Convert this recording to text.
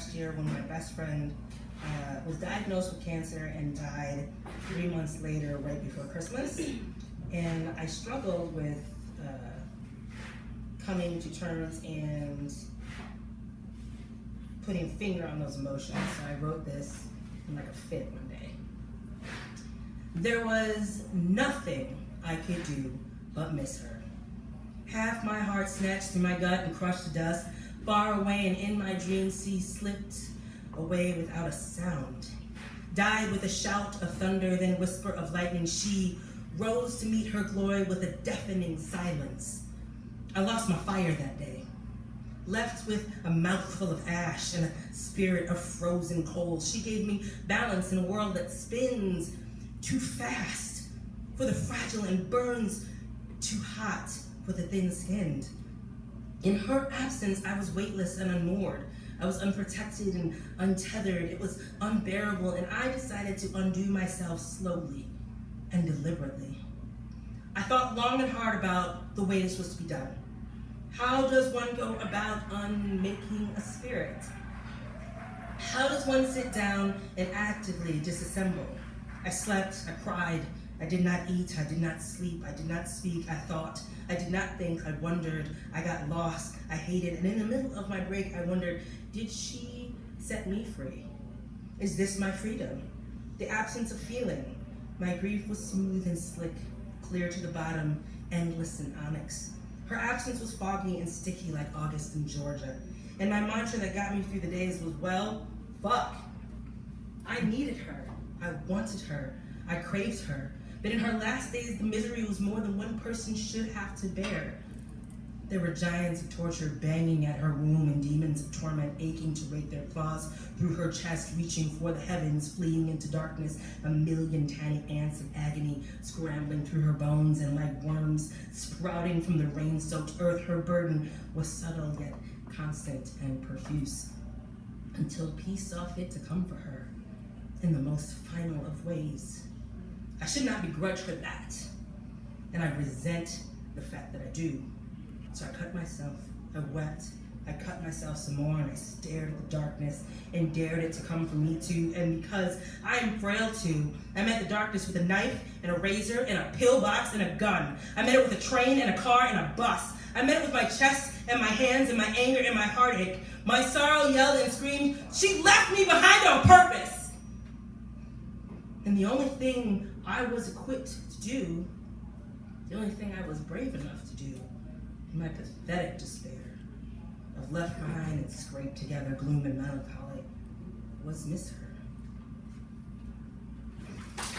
last year when my best friend was diagnosed with cancer and died 3 months later, right before Christmas. And I struggled with coming to terms and putting a finger on those emotions. So I wrote this in like a fit one day. There was nothing I could do but miss her. Half my heart snatched through my gut and crushed to dust. Far away and in my dreams she slipped away without a sound. Died with a shout of thunder, then whisper of lightning. She rose to meet her glory with a deafening silence. I lost my fire that day. Left with a mouthful of ash and a spirit of frozen coals. She gave me balance in a world that spins too fast for the fragile and burns too hot for the thin-skinned. In her absence, I was weightless and unmoored. I was unprotected and untethered. It was unbearable, and I decided to undo myself slowly and deliberately. I thought long and hard about the way this was to be done. How does one go about unmaking a spirit? How does one sit down and actively disassemble? I slept, I cried, I did not eat, I did not sleep, I did not speak, I thought, I did not think, I wondered, I got lost, I hated, and in the middle of my break, I wondered, did she set me free? Is this my freedom? The absence of feeling. My grief was smooth and slick, clear to the bottom, endless and onyx. Her absence was foggy and sticky like August in Georgia. And my mantra that got me through the days was, well, fuck. I needed her, I wanted her, I craved her. But in her last days, the misery was more than one person should have to bear. There were giants of torture banging at her womb and demons of torment aching to rake their claws through her chest, reaching for the heavens, fleeing into darkness, a million tiny ants of agony scrambling through her bones, and like worms sprouting from the rain-soaked earth, her burden was subtle yet constant and profuse, until peace saw fit to come for her in the most final of ways. I should not begrudge her that, and I resent the fact that I do. So I cut myself, I wept, I cut myself some more, and I stared at the darkness and dared it to come for me too. And because I am frail too, I met the darkness with a knife and a razor and a pillbox and a gun. I met it with a train and a car and a bus. I met it with my chest and my hands and my anger and my heartache. My sorrow yelled and screamed, she left me behind on purpose. And the only thing I was equipped to do, the only thing I was brave enough to do, in my pathetic despair of left behind and scraped together gloom and melancholy, was miss her.